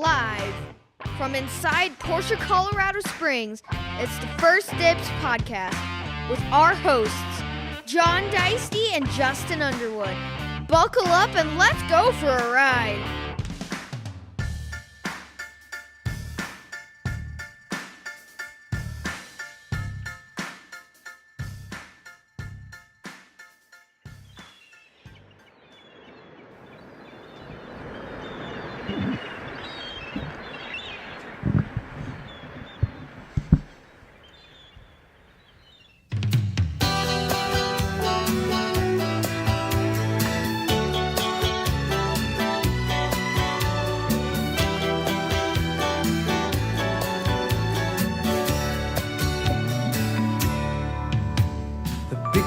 Live from inside Porsche, Colorado Springs, it's the First Dibs podcast with our hosts, John Deisty and Justin Underwood. Buckle up and let's go for a ride.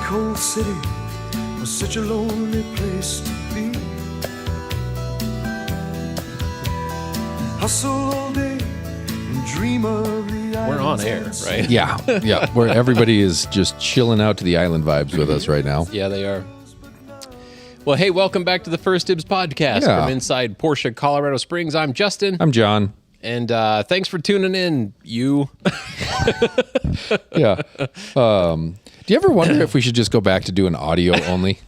Cold city was such a lonely place to be. Hustle all day and dream of the We're on air, right? Yeah, where everybody is just chilling out to the island vibes with us right now. Yeah, they are. Well, hey, welcome back to the First Dibs podcast from inside Porsche, Colorado Springs. I'm Justin. I'm John. And thanks for tuning in, you. Yeah. Do you ever wonder if we should just go back to doing audio only?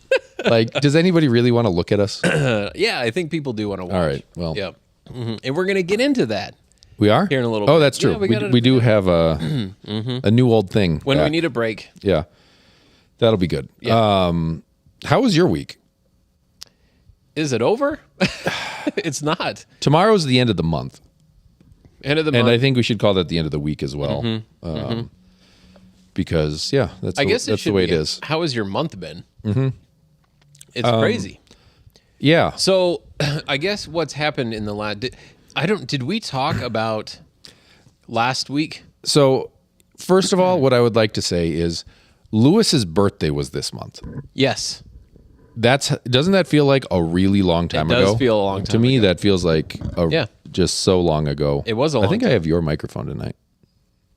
Like, does anybody really want to look at us? Yeah, I think people do want to watch. All right, well. Yep. Mm-hmm. And we're going to get into that. We are? Here in a little bit. Oh, that's true. Yeah, we do have a new old thing. When back. we need a break. Yeah. That'll be good. Yeah. How was your week? Is it over? It's not. Tomorrow's the end of the month. End of the month. And I think we should call that the end of the week as well. Because, yeah, that's the way it is. How has your month been? Mm-hmm. It's crazy. Yeah. So, I guess what's happened in the last... Did we talk about last week? So, first of all, what I would like to say is Lewis's birthday was this month. Yes. Doesn't that feel like a really long time ago? It does feel a long time to me, ago. that feels like just so long ago. It was a long I think time. I have your microphone tonight.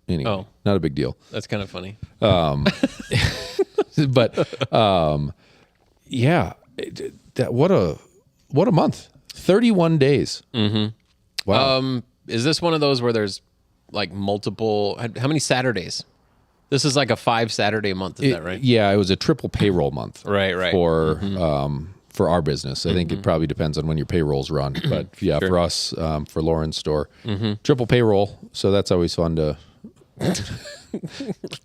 Anyway, not a big deal. That's kind of funny. But yeah, what a month. 31 days. Mm-hmm. Wow. Is this one of those where there's like multiple? How many Saturdays? This is like a 5 Saturday month. Is that right? Yeah, it was a triple payroll month. Right. For our business. I think it probably depends on when your payrolls run. But yeah, Sure. for us, for Lauren's store, triple payroll. So that's always fun to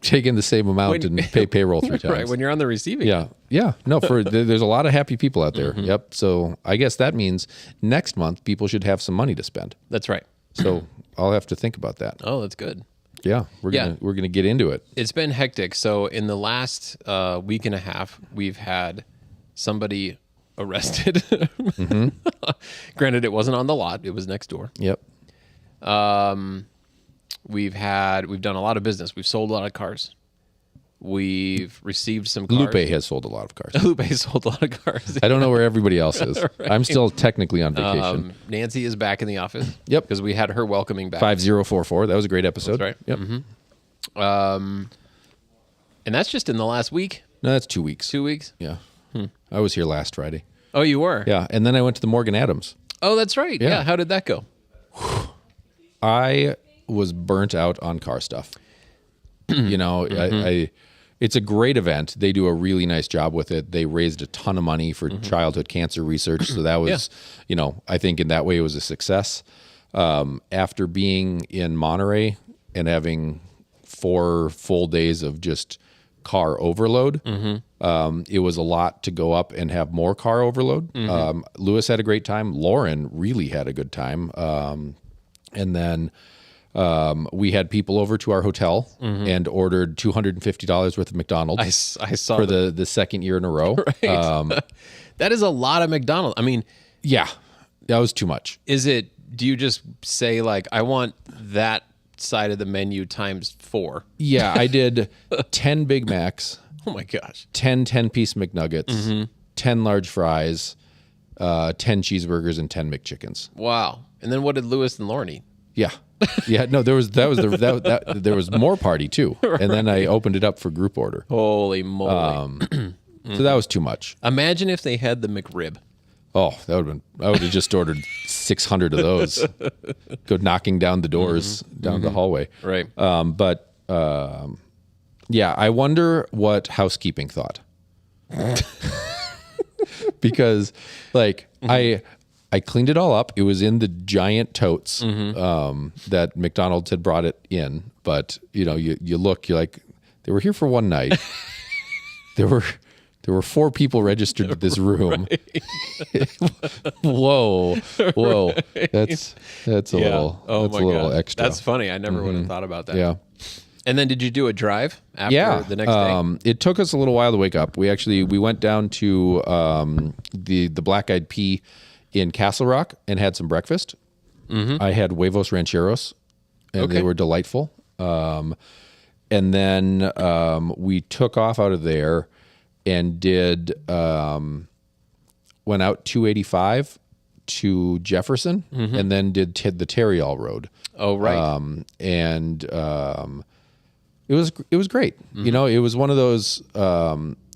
take in the same amount and pay payroll 3 times. Right, when you're on the receiving end. Yeah. No, there's a lot of happy people out there. Yep. So I guess that means next month people should have some money to spend. That's right. So I'll have to think about that. Oh, that's good. Yeah, we're gonna get into it. It's been hectic. So in the last week and a half, we've had somebody arrested. Granted, it wasn't on the lot; it was next door. Yep. We've done a lot of business. We've sold a lot of cars. We've received some cars. Lupe has sold a lot of cars. Lupe sold a lot of cars. I don't know where everybody else is. Right. I'm still technically on vacation. Nancy is back in the office. Yep. Because we had her welcoming back. 5044. That was a great episode. That's right. Yep. And that's just in the last week. No, that's 2 weeks. 2 weeks. Yeah. I was here last Friday. Oh, you were? Yeah, and then I went to the Morgan Adams. Oh, that's right. Yeah. Yeah. How did that go? I was burnt out on car stuff. It's a great event. They do a really nice job with it. They raised a ton of money for childhood cancer research. So that was, I think in that way it was a success. After being in Monterey and having 4 full days of just car overload, it was a lot to go up and have more car overload. Lewis had a great time. Lauren really had a good time. And then we had people over to our hotel and ordered $250 worth of McDonald's. I saw for the second year in a row. Right. That is a lot of McDonald's. I mean, yeah, that was too much. Do you just say like, I want that side of the menu times 4? Yeah, I did 10 Big Macs. Oh my gosh. 10 10-piece McNuggets, 10 large fries, 10 cheeseburgers, and 10 McChickens. Wow. And then what did Lewis and Lauren eat? Yeah. No, there was more party too. And then I opened it up for group order. Holy moly. So that was too much. Imagine if they had the McRib. Oh, I would have just ordered 600 of those. Go knocking down the doors down the hallway. Right. Yeah, I wonder what housekeeping thought. Because like I cleaned it all up. It was in the giant totes that McDonald's had brought it in. But you look, you're like, they were here for one night. There were 4 people registered to this room. Whoa. That's a little extra. That's funny. I never would have thought about that. Yeah. And then did you do a drive after the next day? It took us a little while to wake up. We went down to the Black Eyed Pea in Castle Rock and had some breakfast. I had huevos rancheros, and they were delightful. And then we took off out of there and went out 285 to Jefferson, and then did the Tarryall Road. Oh, right. It was great. It was one of those.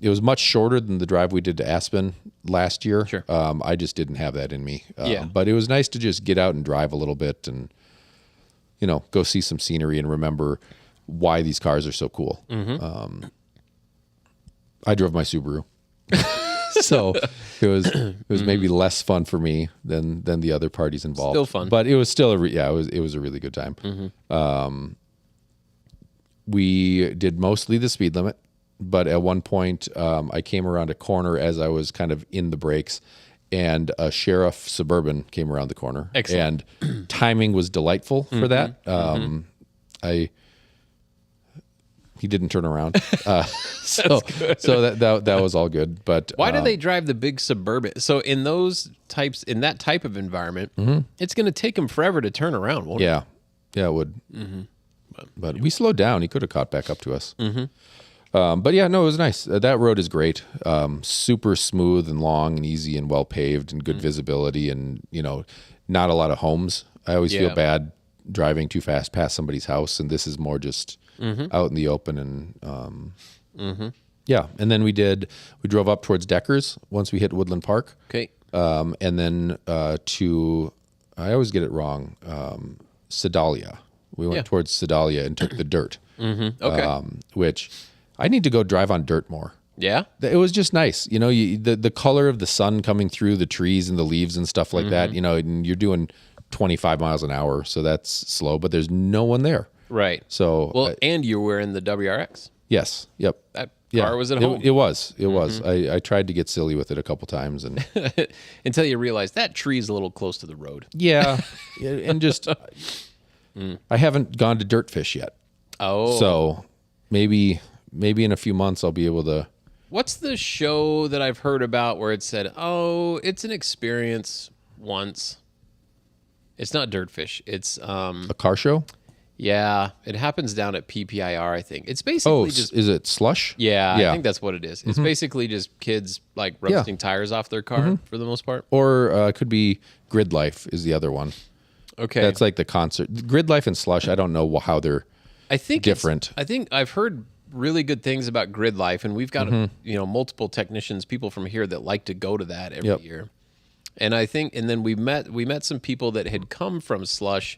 It was much shorter than the drive we did to Aspen last year. Sure. I just didn't have that in me. Yeah. But it was nice to just get out and drive a little bit and go see some scenery and remember why these cars are so cool. I drove my Subaru. So it was maybe less fun for me than the other parties involved. Still fun, but it was still it was a really good time. We did mostly the speed limit, but at one point I came around a corner as I was kind of in the brakes, and a Sheriff Suburban came around the corner. Excellent. And timing was delightful for that. He didn't turn around. So that was all good. But why do they drive the big Suburban? So in that type of environment, it's going to take them forever to turn around, won't it? Yeah, it would. But we slowed down. He could have caught back up to us. But yeah, no, it was nice. That road is great. Super smooth and long and easy and well paved and good visibility, and not a lot of homes. I always feel bad driving too fast past somebody's house, and this is more just out in the open. And yeah, and then we drove up towards Deckers once we hit Woodland Park. Okay. And then I always get it wrong, Sedalia. We went towards Sedalia and took the dirt. Okay. Which I need to go drive on dirt more. Yeah. It was just nice. The color of the sun coming through the trees and the leaves and stuff like that, and you're doing 25 miles an hour. So that's slow, but there's no one there. Right. So, and you were in the WRX. Yes. Yep. That car was at home. It was. I tried to get silly with it a couple times, and until you realize that tree's a little close to the road. Yeah. And just, I haven't gone to Dirtfish yet. Oh. So maybe in a few months I'll be able to. What's the show that I've heard about where it said, "Oh, it's an experience once"? It's not Dirtfish. It's A car show? Yeah, it happens down at PPIR, I think. It's basically just is it slush? Yeah, I think that's what it is. It's basically just kids like roasting tires off their car for the most part. Or it could be Grid Life is the other one. Okay. That's like the concert. Grid Life and slush, I don't know how they're different. I think I've heard really good things about Grid Life, and we've got multiple technicians, people from here that like to go to that every year. And I think, and then we met some people that had come from slush,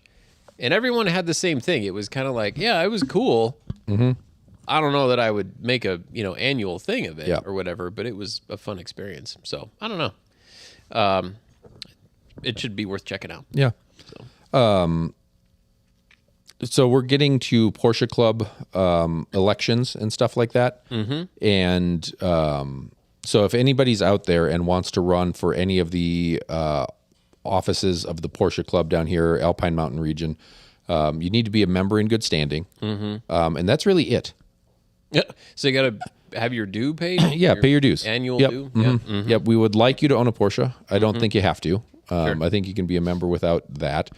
and everyone had the same thing. It was kind of like, yeah, it was cool. I don't know that I would make a annual thing of it or whatever, but it was a fun experience. So I don't know. It should be worth checking out. Yeah. So we're getting to Porsche Club elections and stuff like that. And so if anybody's out there and wants to run for any of the offices of the Porsche Club down here, Alpine Mountain region, you need to be a member in good standing. And that's really it. Yeah. So you got to have your due paid? Pay your dues. Annual due? Yep. We would like you to own a Porsche. I don't think you have to. I think you can be a member without that.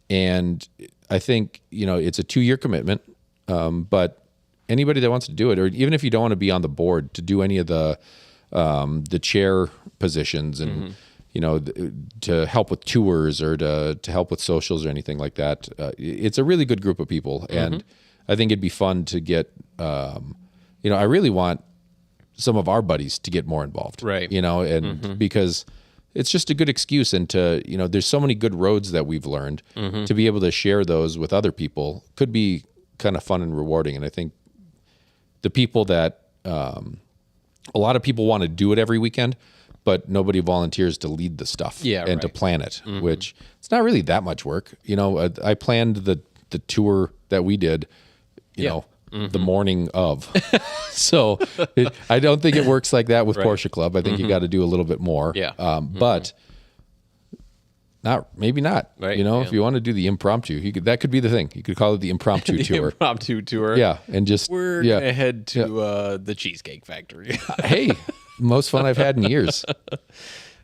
And I think, it's a 2-year commitment. But anybody that wants to do it, or even if you don't want to be on the board, to do any of the chair positions and, to help with tours or to help with socials or anything like that, it's a really good group of people. And I think it'd be fun to get, I really want some of our buddies to get more involved. Right. And because it's just a good excuse. And to, there's so many good roads that we've learned to be able to share those with other people could be kind of fun and rewarding. And I think the people that, a lot of people want to do it every weekend, but nobody volunteers to lead the stuff and to plan it, which it's not really that much work. I planned the tour that we did, the morning of. So I don't think it works like that with Porsche Club. I think you got to do a little bit more. Yeah. But maybe not. Right. If you want to do the impromptu, that could be the thing. You could call it the impromptu The tour. impromptu tour. Yeah, and just We're gonna head to the Cheesecake Factory. Hey, most fun I've had in years.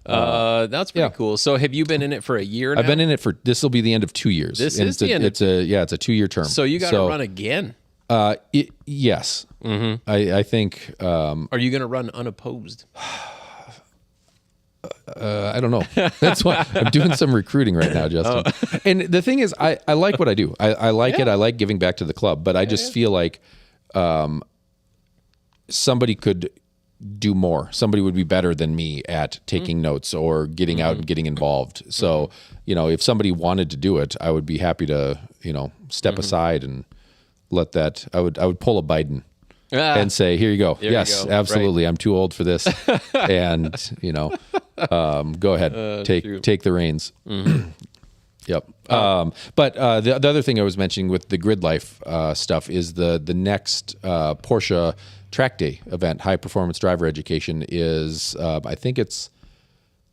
That's pretty cool. So have you been in it for a year now? I've been in it this will be the end of 2 years. This is the end of it's a 2-year term. So you got to run again. Yes. I think. Are you going to run unopposed? I don't know. That's why I'm doing some recruiting right now, Justin. And the thing is, I like what I do. I like it. I like giving back to the club, but I just feel like somebody could do more. Somebody would be better than me at taking notes or getting out and getting involved. So, if somebody wanted to do it, I would be happy to, step aside and let that. I would pull a Biden and say, "Here you go. Yes, go. absolutely. Right. I'm too old for this." And go ahead, take the reins. Yep. But the other thing I was mentioning with the grid life stuff is the next Porsche track day event, high performance driver education, is I think it's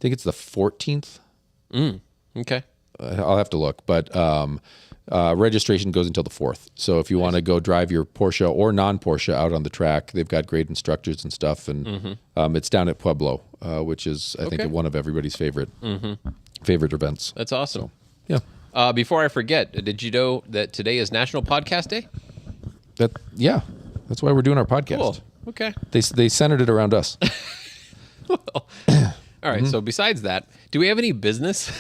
the 14th. Okay. I'll have to look, but registration goes until the 4th. So if you want to go drive your Porsche or non-Porsche out on the track, they've got great instructors and stuff, and it's down at Pueblo, which is I think one of everybody's favorite events. That's awesome. So, yeah. Before I forget, did you know that today is National Podcast Day? That's why we're doing our podcast. Cool. Okay. They centered it around us. All right. So besides that, do we have any business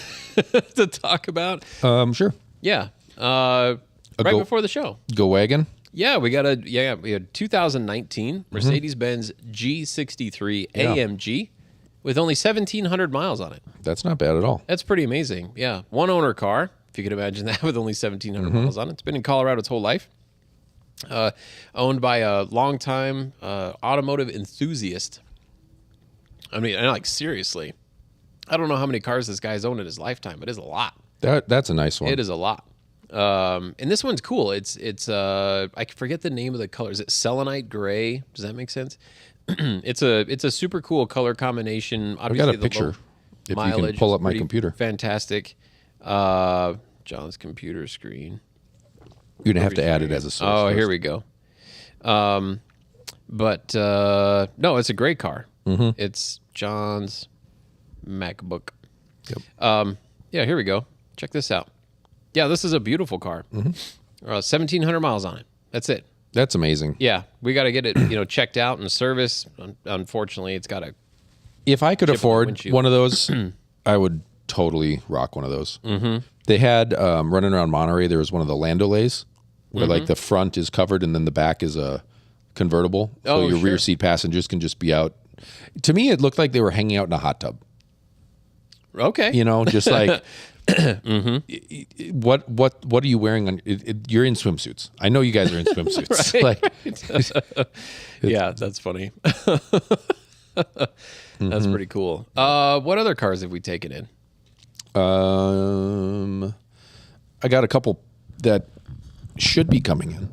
to talk about? Sure. Yeah. Before the show. Go wagon. Yeah, we had 2019 Mercedes-Benz G63 AMG with only 1,700 miles on it. That's not bad at all. That's pretty amazing. Yeah. One owner car, if you could imagine that, with only 1,700 miles on it. It's been in Colorado its whole life. Owned by a longtime automotive enthusiast. I mean, seriously, I don't know how many cars this guy's owned in his lifetime, but it's a lot. That's a nice one. It is a lot. And this one's cool. It's I forget the name of the color. Is it selenite gray? Does that make sense? It's a super cool color combination. Obviously, I've got a picture. If you can pull up my computer. Fantastic. John's computer screen. You're going to have to add it as a source. Oh, here we go. No, it's a great car. It's John's MacBook. Yep. Yeah, here we go. Check this out. Yeah, this is a beautiful car. 1,700 miles on it. That's it. That's amazing. Yeah, we got to get it, checked out and service. Unfortunately, it's got a. If I could afford one of those, I would totally rock one of those. They had running around Monterey. There was one of the Landolays where like the front is covered and then the back is a convertible, so your rear seat passengers can just be out. To me, it looked like they were hanging out in a hot tub. Okay, just like. What are you wearing on? You're in swimsuits. I know you guys are in swimsuits. Yeah, that's funny. That's pretty cool. What other cars have we taken in? I got a couple that should be coming in.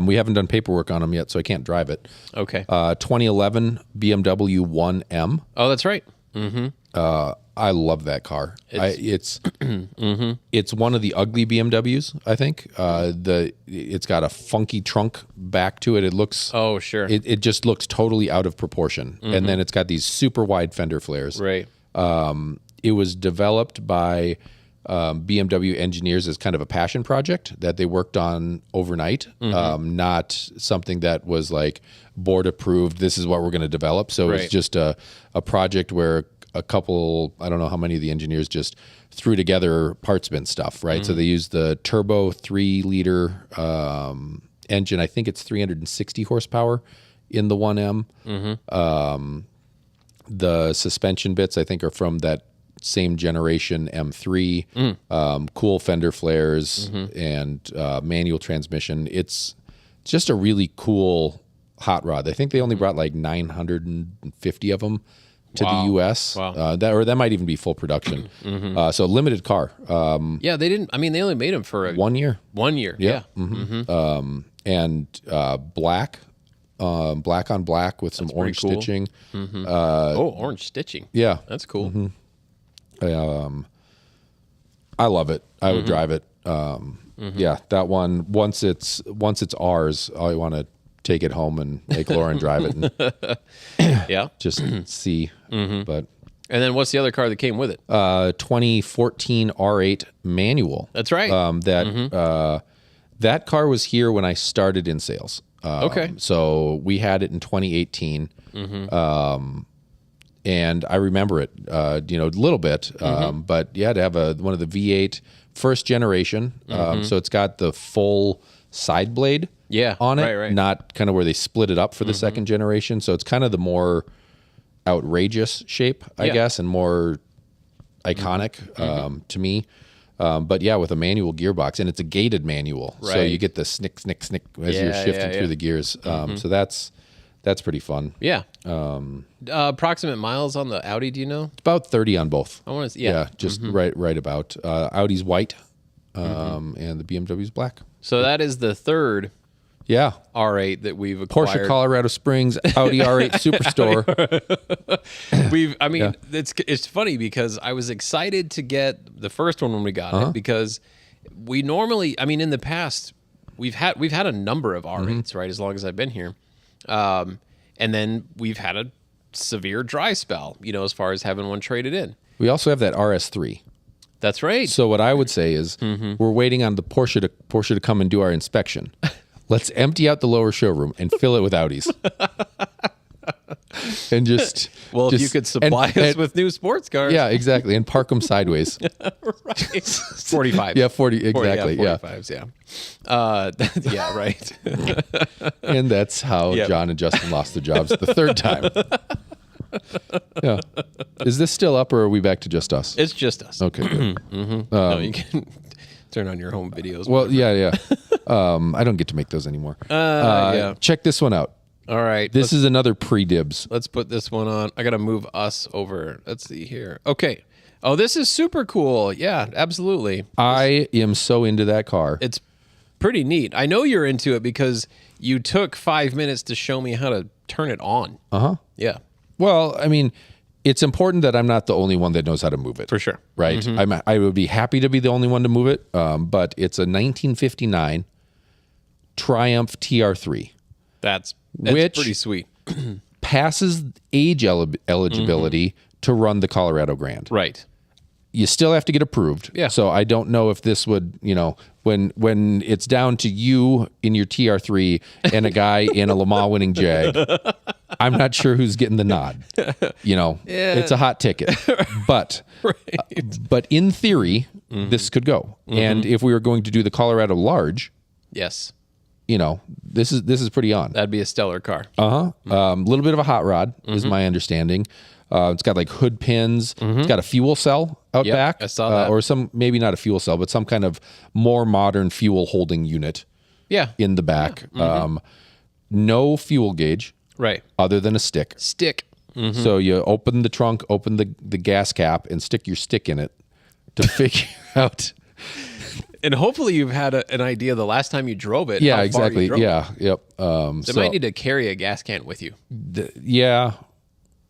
We haven't done paperwork on them yet, so I can't drive it. Okay. 2011 BMW 1M. Oh, that's right. I love that car. It's one of the ugly BMWs, I think. It's got a funky trunk back to it. It looks It just looks totally out of proportion. And then it's got these super wide fender flares. Right. It was developed by BMW engineers as kind of a passion project that they worked on overnight, not something that was like board approved. This is what we're going to develop. So it's just a project where a couple, I don't know how many of the engineers just threw together parts bin stuff, right? So they used the turbo 3-liter engine. I think it's 360 horsepower in the 1M. The suspension bits, I think, are from that same generation M3. Cool fender flares and manual transmission. It's just a really cool hot rod. I think they only brought like 950 of them to the U.S. Wow. That might even be full production. So limited car. Yeah, they didn't. I mean, they only made them for 1 year. 1 year. Yeah. Yeah. Black on black with some orange pretty cool. stitching. Orange stitching. Yeah. That's cool. I love it. I would drive it. Yeah, that one. Once it's ours, I want to take it home and make Lauren drive it and Yeah. just see. But And then what's the other car that came with it? 2014 R8 manual. That's right. That car was here when I started in sales. Okay. So we had it in 2018. And I remember it, a little bit. But you had to have one of the V8 first generation. So it's got the full side blade on it, right. not kind of where they split it up for the second generation. So it's kind of the more outrageous shape, I guess, and more iconic to me. But yeah, with a manual gearbox, and it's a gated manual, so Right. you get the snick as you're shifting through the gears. So that's pretty fun. Yeah. Approximate miles on the Audi, do you know? About 30 on both. I want to. Yeah. Just right about. Audi's white, and the BMW's black. So that is the third Yeah. R8 that we've acquired. Porsche Colorado Springs Audi R8 Superstore. It's funny because I was excited to get the first one when we got it, because we normally, in the past we've had a number of R8s, right, as long as I've been here. And then we've had a severe dry spell, as far as having one traded in. We also have that RS3. That's right. So what I would say is we're waiting on the Porsche to come and do our inspection. Let's empty out the lower showroom and fill it with Audis. And just if you could supply us with new sports cars. Yeah, exactly. And park them sideways. Right. 45. Yeah, 40, exactly. 45s, yeah. Yeah, right. And that's how John and Justin lost their jobs the third time. Yeah. Is this still up, or are we back to just us? It's just us. Okay, good. No, you can turn on your home videos. Well, yeah. I don't get to make those anymore. Yeah. Check this one out. All right. This is another pre-dibs. Let's put this one on. I got to move us over. Let's see here. Okay. Oh, this is super cool. Yeah, absolutely. I am so into that car. It's pretty neat. I know you're into it because you took 5 minutes to show me how to turn it on. Yeah. Well, it's important that I'm not the only one that knows how to move it. For sure. Right? I would be happy to be the only one to move it, but it's a 1959 Triumph TR3. That's Which pretty sweet. passes age eligibility to run the Colorado Grand. Right. You still have to get approved. Yeah. So I don't know if this would, when it's down to you in your TR3 and a guy in a Le Mans winning Jag, I'm not sure who's getting the nod. It's a hot ticket. But but in theory, this could go. And if we were going to do the Colorado Large, Yes. this is pretty on. That'd be a stellar car. A little bit of a hot rod is my understanding. It's got like hood pins. It's got a fuel cell out back. I saw that. Or maybe not a fuel cell, but some kind of more modern fuel holding unit Yeah. in the back. No fuel gauge. Right. Other than a stick. Stick. So you open the trunk, open the gas cap, and stick your stick in it to figure out. And hopefully you've had an idea the last time you drove it. Yeah, how far exactly. you drove it. Yeah, yep. They might need to carry a gas can with you. Yeah.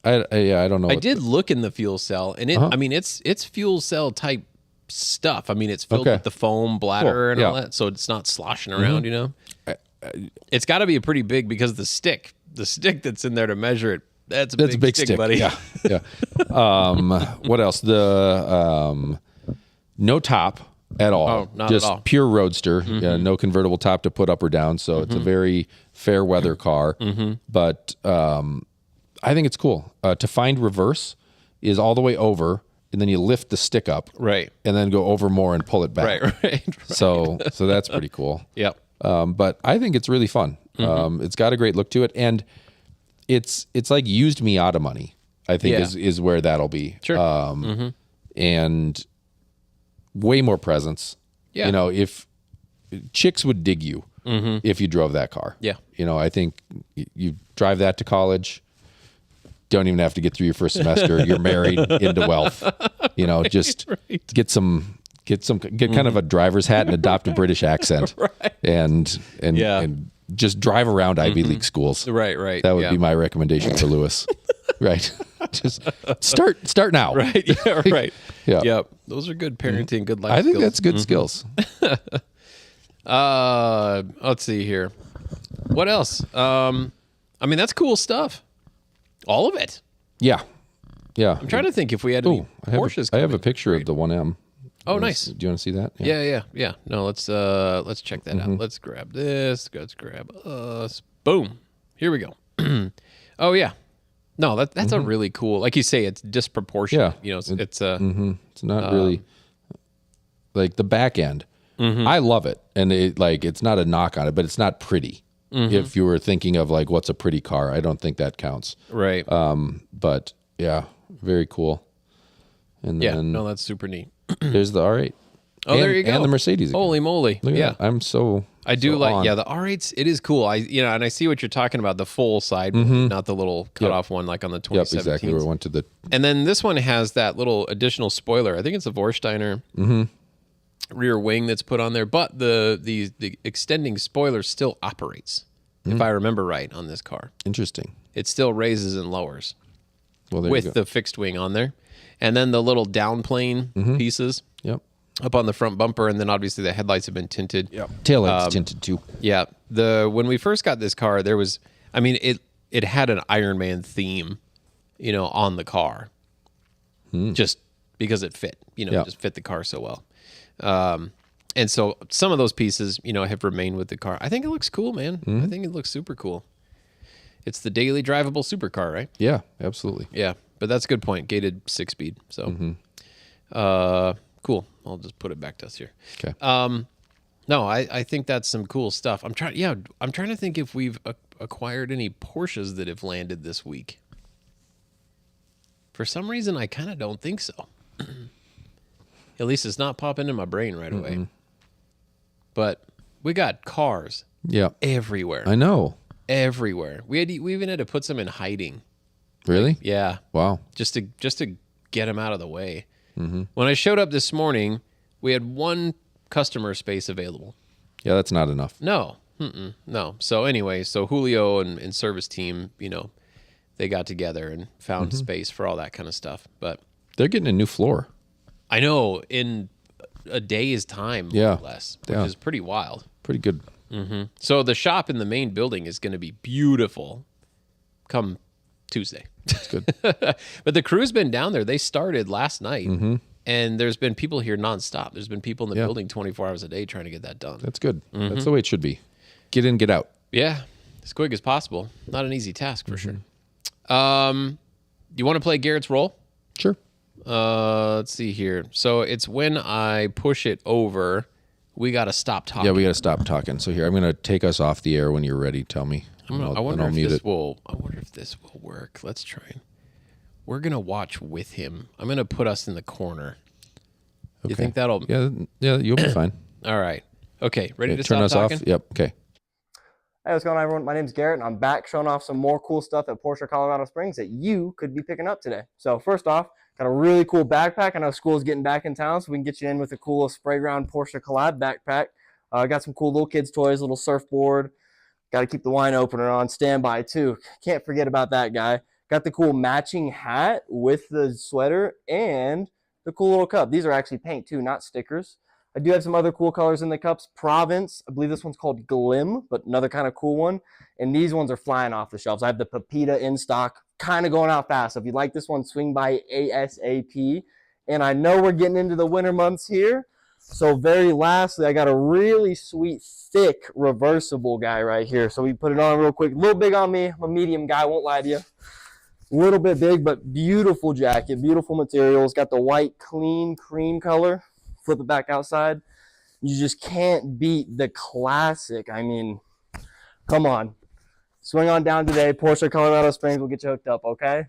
I don't know. I did look in the fuel cell, and it's fuel cell type stuff. It's filled with the foam bladder and all that, so it's not sloshing around. It's got to be pretty big because the stick that's in there to measure it. That's a big stick, buddy. Yeah. What else? The no top at all. Oh, not just at all. Pure roadster. Yeah, no convertible top to put up or down. So it's a very fair weather car. But I think it's cool. To find reverse is all the way over, and then you lift the stick up, Right. and then go over more and pull it back. Right. So that's pretty cool. Yep. But I think it's really fun. It's got a great look to it, and it's like used Miata money, I think is where that'll be. Sure. And way more presence. Yeah. You know, if chicks would dig you if you drove that car. Yeah. You know, I think you drive that to college, don't even have to get through your first semester. You're married into wealth. You know, just get kind of a driver's hat and adopt a British accent, and just drive around Ivy League schools. Right. That would be my recommendation for Lewis. Right. Just start now. Right. Yeah. Right. Yeah. Yep. Those are good parenting, good life I think skills. that's good skills. Let's see here. What else? I mean, that's cool stuff. All of it. Yeah. Yeah. I'm trying to think if we had any Porsches. I have a picture of the 1M. Oh, nice. Do you want to see that? Yeah. No, let's check that out. Let's grab this. Let's grab us. Boom. Here we go. Oh yeah. No, that's a really cool. Like you say, it's disproportionate. Yeah. You know, it's It's not really like the back end. I love it, and it's not a knock on it, but it's not pretty. If you were thinking of like what's a pretty car, I don't think that counts. right. But yeah, very cool. And Yeah. then No, that's super neat. there's the R8. Oh, there you go. And the Mercedes. Again. Holy moly! Look at Yeah. that. I'm so. I do so like, on. the R8s. It is cool. And I see what you're talking about. The full side, not the little cut off one like on the Yep, 2017. exactly. Where it went to the. And then this one has that little additional spoiler. I think it's a Vorsteiner rear wing that's put on there, but the extending spoiler still operates. If I remember right on this car, Interesting. it still raises and lowers Well, there you with go. the fixed wing on there, and then the little downplane pieces Yep. up on the front bumper, and then obviously the headlights have been tinted. Yep. Taillights tinted too. Yeah. When we first got this car, there was, I mean, it had an Iron Man theme, on the car, just because it fit, it just fit the car so well. And so some of those pieces, have remained with the car. I think it looks cool, man. I think it looks super cool. It's the daily drivable supercar, right? Yeah, absolutely. Yeah. But that's a good point. Gated 6-speed. So, cool. I'll just put it back to us here. Okay. No, I think that's some cool stuff. I'm trying to think if we've acquired any Porsches that have landed this week. For some reason, I kind of don't think so. At least it's not popping in my brain right away. But we got cars Yeah. everywhere. I know. Everywhere. We even had to put some in hiding. Really? Yeah, Wow. just to get them out of the way. When I showed up this morning, we had one customer space available. Yeah, that's not enough. No. No. So anyway, Julio and service team, they got together and found space for all that kind of stuff. But They're getting a new floor. I know in a day's time, more or less, which is pretty wild. Pretty good. So the shop in the main building is going to be beautiful come Tuesday. That's good. But the crew's been down there. They started last night, and there's been people here nonstop. There's been people in the building 24 hours a day trying to get that done. That's good. That's the way it should be. Get in, get out. Yeah, as quick as possible. Not an easy task for sure. You want to play Garrett's role? Sure. Let's see here. So it's when I push it over, we got to stop talking. Yeah, we got to stop talking. So here, I'm going to take us off the air when you're ready. Tell me. I wonder if this will work. Let's try it. We're going to watch with him. I'm going to put us in the corner. Okay. You think that'll... Yeah, you'll be fine. All right. Okay, ready to Turn stop us talking? off. Yep. Okay. Hey, what's going on, everyone? My name's Garrett, and I'm back showing off some more cool stuff at Porsche Colorado Springs that you could be picking up today. So first off, got a really cool backpack. I know school's getting back in town, so we can get you in with a cool spray ground Porsche collab backpack. Got some cool little kids' toys, little surfboard. Got to keep the wine opener on standby, too. Can't forget about that guy. Got the cool matching hat with the sweater and the cool little cup. These are actually paint, too, not stickers. I do have some other cool colors in the cups. Province, I believe this one's called Glim, but another kind of cool one. And these ones are flying off the shelves. I have the Pepita in stock, kind of going out fast. So if you like this one, swing by ASAP. And I know we're getting into the winter months here. So very lastly, I got a really sweet, thick, reversible guy right here. So we put it on real quick. A little big on me. I'm a medium guy, won't lie to you. A little bit big, but beautiful jacket, beautiful materials. Got the white, clean cream color. Flip it back outside. You just can't beat the classic. I mean, come on. swing on down today. Porsche Colorado Springs will get you hooked up, okay?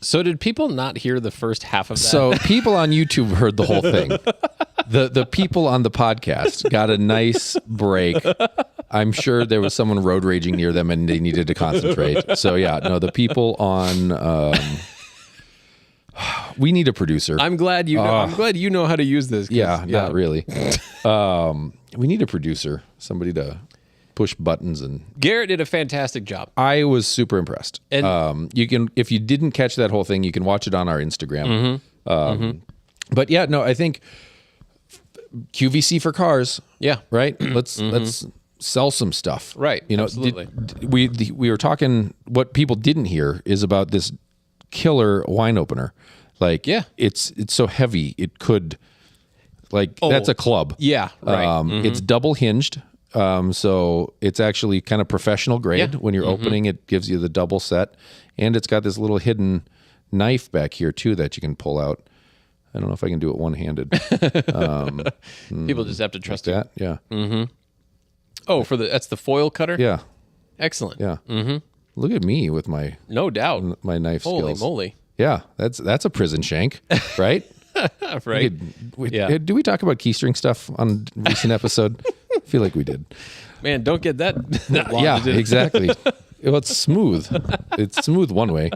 So did people not hear the first half of that? So people on YouTube heard the whole thing. The people on the podcast got a nice break. I'm sure there was someone road raging near them and they needed to concentrate. So yeah, no, the people on we need a producer. I'm glad you know, I'm glad you know how to use this. Yeah, not really. We need a producer, somebody to push buttons, and Garrett did a fantastic job. I was super impressed. And you can, if you didn't catch that whole thing, you can watch it on our Instagram. But yeah, no, I think QVC for cars. Yeah. Right. Let's sell some stuff. Right. You know, Absolutely. we were talking. What people didn't hear is about this killer wine opener. Like, Yeah. it's so heavy it could, like, that's a club. Yeah. Right. It's double hinged. So it's actually kind of professional grade. Yeah. When you're opening, it gives you the double set, and it's got this little hidden knife back here too that you can pull out. I don't know if I can do it one-handed. People just have to trust it. That, yeah, Oh, that's the foil cutter? yeah, Excellent. yeah. Look at me with my No doubt. knife Holy skills. moly. Yeah, that's a prison shank, right? Right. Yeah. Do we talk about keystring stuff on a recent episode? I feel like we did. Man, don't get that. Yeah, exactly. Well, it's smooth. It's smooth one way.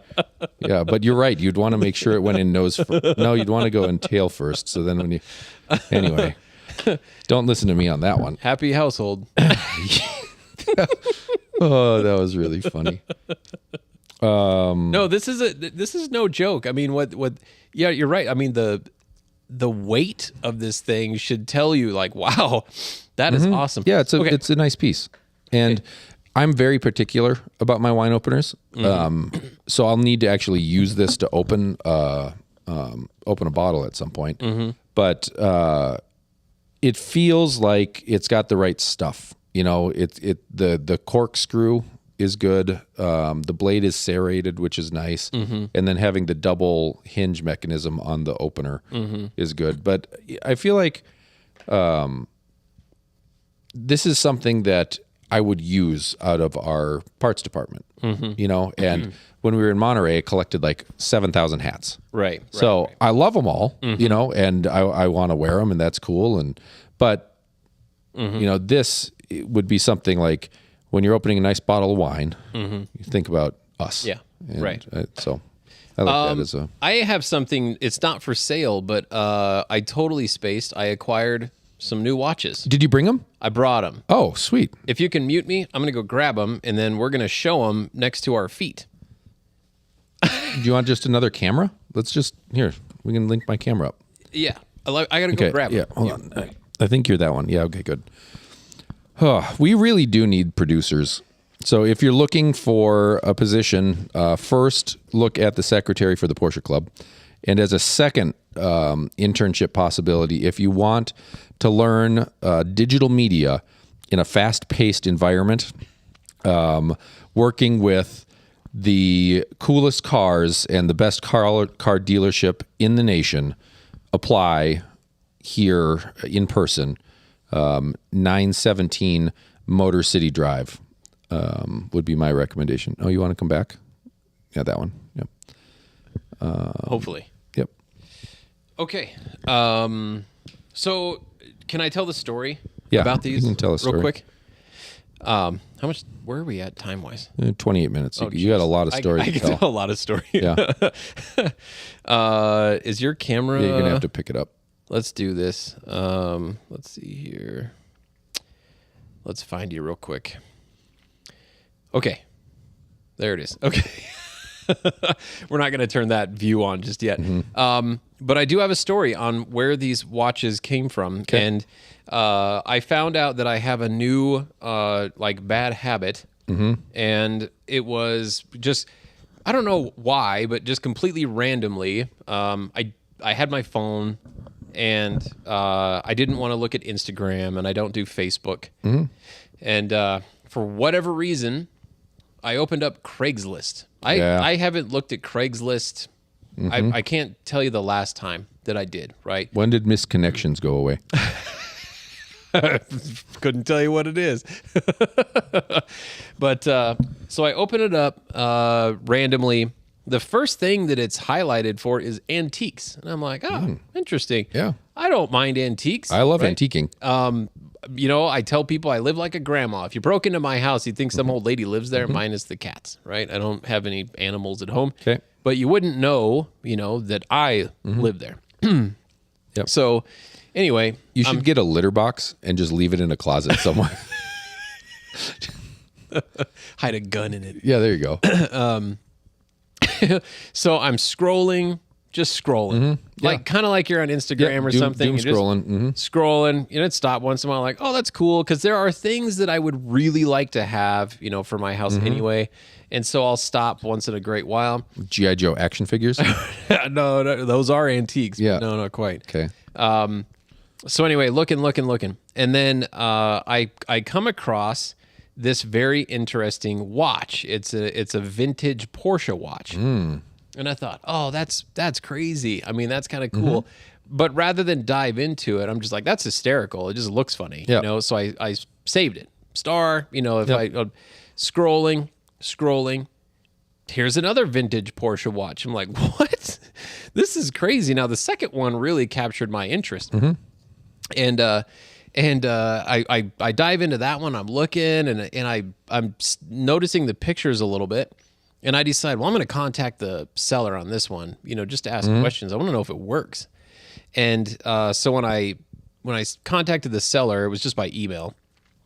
Yeah, but you're right. You'd want to make sure it went in nose first. No, you'd want to go in tail first. So then when you... Anyway, don't listen to me on that one. Happy household. Oh, that was really funny. No, this is no joke. I mean, yeah, you're right. I mean, the weight of this thing should tell you, like, wow, that is awesome. Yeah, it's a nice piece. And I'm very particular about my wine openers. So I'll need to actually use this to open a bottle at some point. But it feels like it's got the right stuff. You know, the corkscrew is good. The blade is serrated, which is nice. And then having the double hinge mechanism on the opener is good. But I feel like this is something that I would use out of our parts department, you know, and when we were in Monterey, I collected like 7,000 hats. Right. So I love them all, you know, and I want to wear them, and that's cool. But you know, this would be something like when you're opening a nice bottle of wine, you think about us. Yeah. And, Right. So I like that as a... I have something, it's not for sale, but I totally spaced. I acquired some new watches. Did you bring them? I brought them. Oh, sweet. If you can mute me, I'm going to go grab them, and then we're going to show them next to our feet. Do you want just another camera? Let's just, here, we can link my camera up. Yeah. I got to go grab Yeah, them. hold on. I think you're that one. Yeah, okay, good. We really do need producers. So if you're looking for a position, first look at the secretary for the Porsche Club. And as a second internship possibility, if you want to learn digital media in a fast-paced environment, working with the coolest cars and the best car dealership in the nation, apply here in person. 917 Motor City Drive would be my recommendation. Oh, you want to come back? Yeah, that one. Yep. Hopefully. Yep. Okay. So can I tell the story Yeah, about these you can tell a story. real quick? How much, where are we at time-wise? 28 minutes. Oh, You got a lot of stories I to can tell. tell a lot of story. Yeah. Is your camera... Yeah, you're going to have to pick it up. Let's do this. Let's see here. Let's find you real quick. Okay. There it is. Okay. We're not going to turn that view on just yet. But I do have a story on where these watches came from. Okay. And I found out that I have a new like bad habit. And it was just, I don't know why, but just completely randomly. I had my phone and I didn't want to look at Instagram, and I don't do Facebook. And for whatever reason, I opened up Craigslist. I haven't looked at Craigslist. I can't tell you the last time that I did, right? When did misconnections go away? Couldn't tell you what it is. But so I open it up randomly. The first thing that it's highlighted for is antiques. And I'm like, oh, interesting. Yeah. I don't mind antiques. I love antiquing. I tell people I live like a grandma. If you broke into my house, you'd think some old lady lives there, minus the cats, right? I don't have any animals at home. Okay. But you wouldn't know, that I live there. Yep. So anyway. You should get a litter box and just leave it in a closet somewhere. Hide a gun in it. Yeah, there you go. So I'm scrolling, just scrolling. Kind of like you're on Instagram or something. Doom You're scrolling. just scrolling. It stopped once in a while, like, oh, that's cool. Because there are things that I would really like to have, for my house anyway. And so I'll stop once in a great while. G.I. Joe action figures? No, those are antiques. Yeah. No, not quite. Okay. So anyway, looking. And then I come across this very interesting watch. It's a vintage Porsche watch. And I thought, oh, that's crazy. I mean, that's kind of cool. But rather than dive into it, I'm just like, that's hysterical. It just looks funny, So I saved it. Star, if I scrolling. Here's another vintage Porsche watch. I'm like, what? This is crazy. Now the second one really captured my interest. And I dive into that one. I'm looking and I'm noticing the pictures a little bit, and I decide, well, I'm going to contact the seller on this one, just to ask questions. I want to know if it works. And so when I contacted the seller, it was just by email,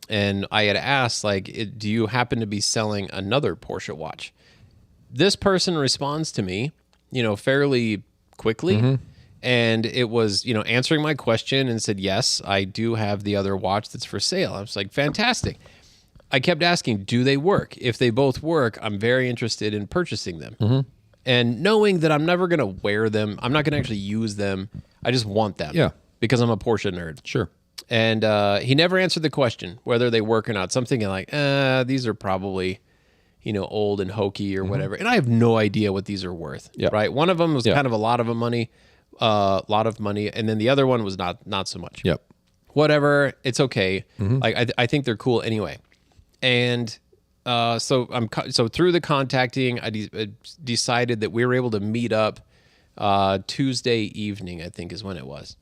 and I had asked, like, do you happen to be selling another Porsche watch? This person responds to me, fairly quickly. And it was, answering my question and said, yes, I do have the other watch that's for sale. I was like, fantastic. I kept asking, do they work? If they both work, I'm very interested in purchasing them. And knowing that I'm never going to wear them, I'm not going to actually use them. I just want them. Yeah. Because I'm a Porsche nerd. Sure. And he never answered the question, whether they work or not. So I'm thinking like, these are probably, old and hokey or whatever. And I have no idea what these are worth. Yeah. Right. One of them was kind of a lot of money. And then the other one was not so much. Yep. Whatever, it's okay. Like I think they're cool anyway. And so through the contacting, I decided that we were able to meet up Tuesday evening, I think is when it was.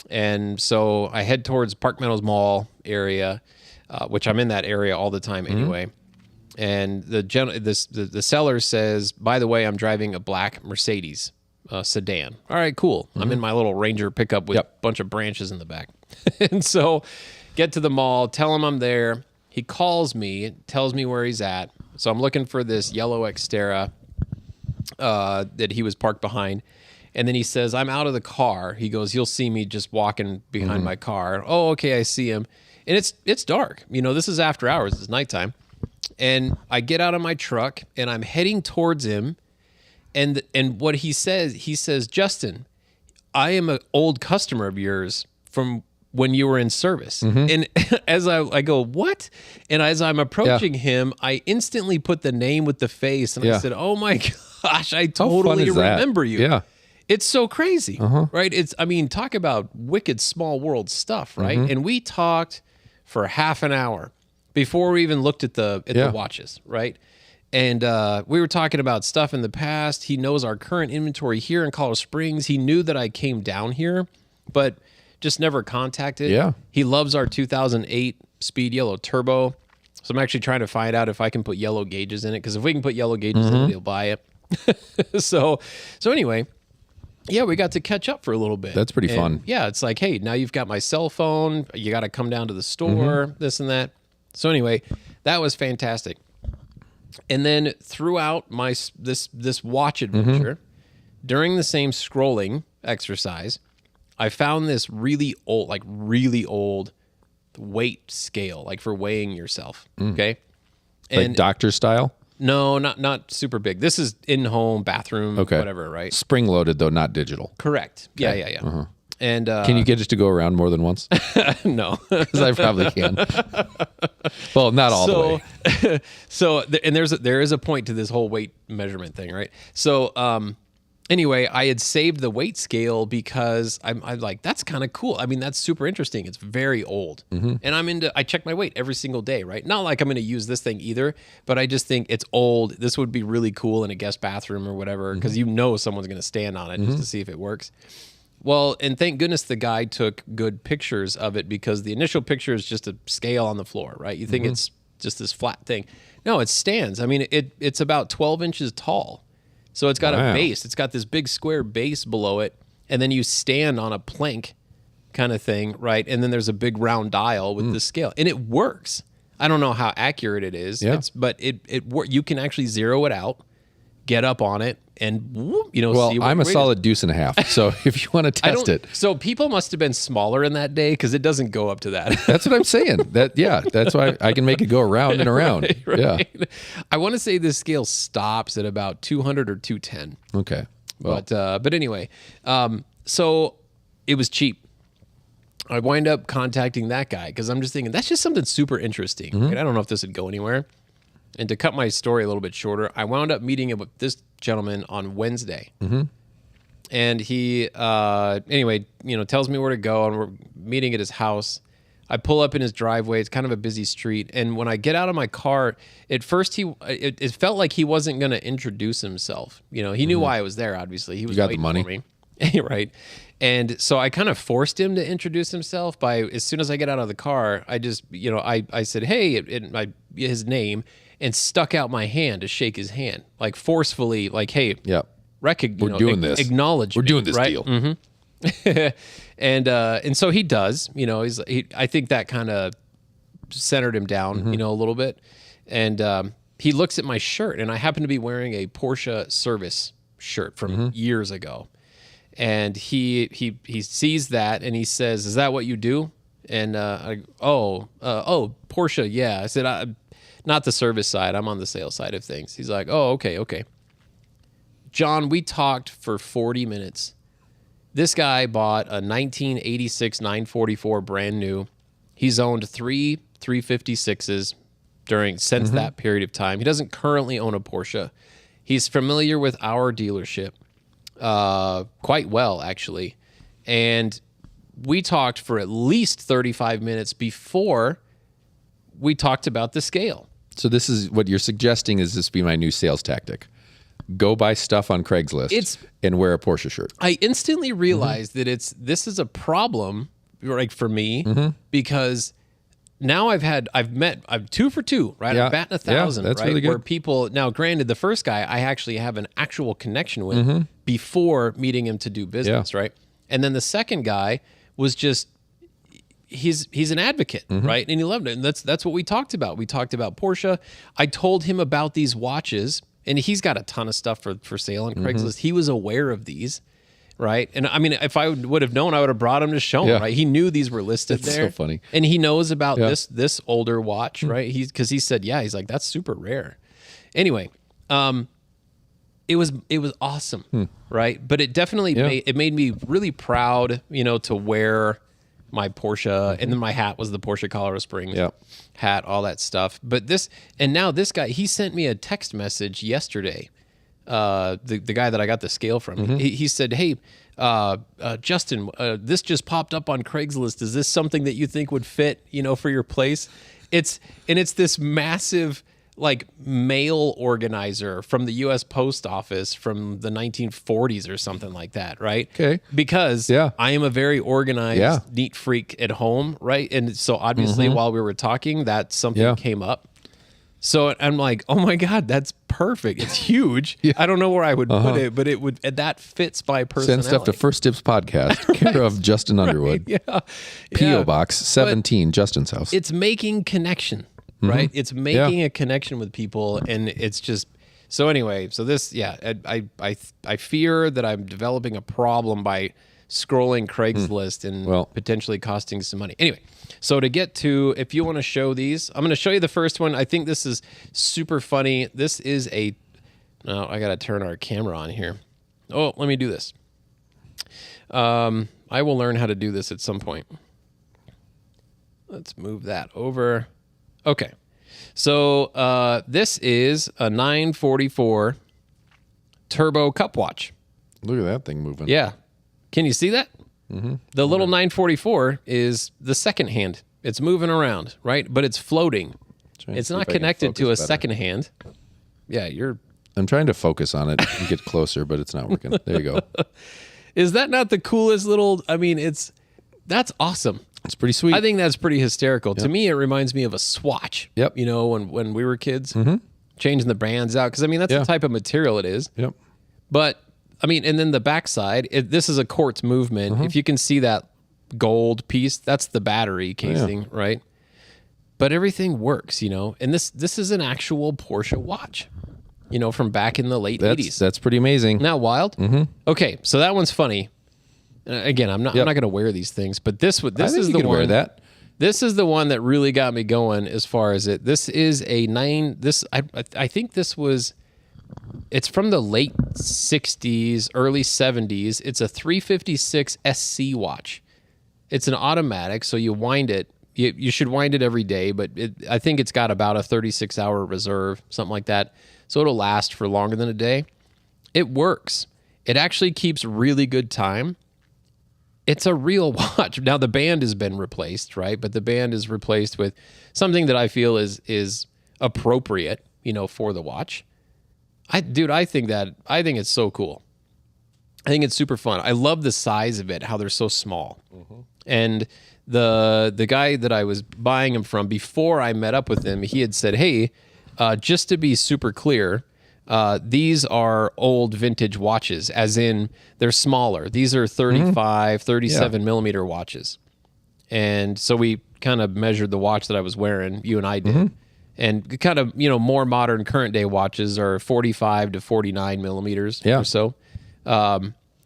And so I head towards Park Meadows Mall area, which I'm in that area all the time anyway. And the seller says, by the way, I'm driving a black Mercedes sedan. All right, cool. I'm in my little Ranger pickup with a bunch of branches in the back. And so get to the mall, tell him I'm there. He calls me, tells me where he's at. So I'm looking for this yellow Xterra that he was parked behind. And then he says, I'm out of the car. He goes, you'll see me just walking behind my car. Oh, okay, I see him. And it's dark. This is after hours. It's nighttime. And I get out of my truck and I'm heading towards him. And what he says, Justin, I am an old customer of yours from when you were in service. And as I go, what? And as I'm approaching him, I instantly put the name with the face. And I said, oh my gosh, I totally remember you. Yeah. It's so crazy, right? Talk about wicked small world stuff, right? And we talked for half an hour before we even looked at the watches, right? And we were talking about stuff in the past. He knows our current inventory here in Colorado Springs. He knew that I came down here, but just never contacted. Yeah. He loves our 2008 Speed Yellow Turbo. So I'm actually trying to find out if I can put yellow gauges in it, because if we can put yellow gauges in it, he'll buy it. So anyway, yeah, we got to catch up for a little bit. That's pretty fun. Yeah, it's like, hey, now you've got my cell phone. You got to come down to the store, this and that. So anyway, that was fantastic. And then throughout my this watch adventure, during the same scrolling exercise, I found this really old weight scale, like for weighing yourself. Okay, Like doctor style? No, not super big. This is in-home bathroom, whatever, right? Spring loaded though, not digital. Correct. Okay. Yeah. And can you get it to go around more than once? No, because I probably can. Well, not all the way. So there is a point to this whole weight measurement thing, right? So anyway, I had saved the weight scale because I'm like, that's kind of cool. I mean, that's super interesting. It's very old. And I check my weight every single day, right? Not like I'm going to use this thing either, but I just think it's old. This would be really cool in a guest bathroom or whatever, because someone's going to stand on it just to see if it works. Well, and thank goodness the guy took good pictures of it, because the initial picture is just a scale on the floor, right? You think it's just this flat thing. No, it stands. I mean, it's about 12 inches tall. So it's got a base. It's got this big square base below it, and then you stand on a plank kind of thing, right? And then there's a big round dial with the scale, and it works. I don't know how accurate it is, but you can actually zero it out, get up on it, and Well, see what I'm a weight solid deuce and a half. So if you want to test it, So people must have been smaller in that day, because it doesn't go up to that. that's what I'm saying. That's why I can make it go around and around. Right. Yeah. I want to say this scale stops at about 200 or 210. Okay. Well, But anyway, so it was cheap. I wind up contacting that guy because I'm just thinking that's just something super interesting. Right? I don't know if this would go anywhere. And to cut my story a little bit shorter, I wound up meeting with this gentleman on Wednesday. And he, anyway, tells me where to go, and we're meeting at his house. I pull up in his driveway. It's kind of a busy street. And when I get out of my car, at first it felt like he wasn't going to introduce himself. He knew why I was there, obviously. He was got the waiting money. for me. Right. And so I kind of forced him to introduce himself by, as soon as I get out of the car, I just, I said, hey, his name, and stuck out my hand to shake his hand, like forcefully, like, hey, we're doing this. Acknowledge We're me, doing this right? deal. And so he does, I think that kind of centered him down, a little bit. And he looks at my shirt, and I happen to be wearing a Porsche service shirt from years ago. And he sees that, and he says, "Is that what you do?" And Porsche, yeah. I said, not the service side. I'm on the sales side of things. He's like, "Oh, okay. John, we talked for 40 minutes. This guy bought a 1986 944 brand new. He's owned 3 356s since that period of time. He doesn't currently own a Porsche. He's familiar with our dealership quite well, actually. And we talked for at least 35 minutes before we talked about the scale." So this is what you're suggesting is this be my new sales tactic. Go buy stuff on Craigslist and wear a Porsche shirt. I instantly realized that this is a problem, like, for me, because now I'm 2 for 2, right? Yeah. I'm batting 1,000, that's right? really good. Where people, now granted, the first guy I actually have an actual connection with before meeting him to do business, right? And then the second guy was just, he's an advocate, right? And he loved it. And that's what we talked about. We talked about Porsche. I told him about these watches, and he's got a ton of stuff for sale on Craigslist. He was aware of these, right? And I mean, if I would have known, I would have brought him to show him, right? He knew these were listed That's there. so funny. And he knows about this older watch, right? Because he said, he's like, that's super rare. Anyway, it was awesome, right? But it definitely made me really proud, to wear my Porsche, and then my hat was the Porsche Colorado Springs hat, all that stuff. But now this guy, he sent me a text message yesterday. The guy that I got the scale from, he said, "Hey, Justin, this just popped up on Craigslist. Is this something that you think would fit, for your place?" It's this massive, like, mail organizer from the U.S. Post Office from the 1940s or something like that, right? Okay. Because I am a very organized, neat freak at home, right? And so obviously while we were talking, that something came up. So I'm like, oh my God, that's perfect. It's huge. I don't know where I would put it, but that fits my personality. Send stuff to First Tips Podcast, care of Justin Underwood. P.O. Box 17, Justin's house. It's making connection. Right? It's making a connection with people, and it's just, so anyway, so this, I fear that I'm developing a problem by scrolling Craigslist and potentially costing some money. Anyway, so to get to, if you want to show these, I'm going to show you the first one. I think this is super funny. This is I got to turn our camera on here. Oh, let me do this. I will learn how to do this at some point. Let's move that over. Okay, so this is a 944 Turbo Cup Watch. Look at that thing moving. Yeah. Can you see that? Mm-hmm. The little 944 is the second hand. It's moving around, right? But it's floating. It's not connected to a second hand. Yeah, I'm trying to focus on it and get closer, but it's not working. There you go. Is that not the coolest little... I mean, that's awesome. It's pretty sweet. I think that's pretty hysterical. Yep. To me, it reminds me of a Swatch. Yep. You know, when we were kids, changing the brands out. Because, I mean, that's the type of material it is. Yep. But, I mean, and then the backside, this is a quartz movement. If you can see that gold piece, that's the battery casing, right? But everything works, you know. And this is an actual Porsche watch, you know, from back in the late 80s. That's pretty amazing. Isn't that wild? Mm-hmm. Okay, so that one's funny. Again, I'm not going to wear these things, but this is the one. Wear that. This is the one that really got me going as far as it. This is a 9. I think this was. It's from the late 60s, early 70s. It's a 356 SC watch. It's an automatic, so you wind it. You should wind it every day, but I think it's got about a 36-hour reserve, something like that. So it'll last for longer than a day. It works. It actually keeps really good time. It's a real watch. Now, the band has been replaced, right? But the band is replaced with something that I feel is appropriate, you know, for the watch. I think it's so cool. I think it's super fun. I love the size of it, how they're so small. Mm-hmm. And the guy that I was buying them from, before I met up with him, he had said, hey, just to be super clear, these are old vintage watches, as in they're smaller. These are 35, 37 millimeter watches. And so we kind of measured the watch that I was wearing, you and I did. And kind of, you know, more modern current day watches are 45 to 49 millimeters or so.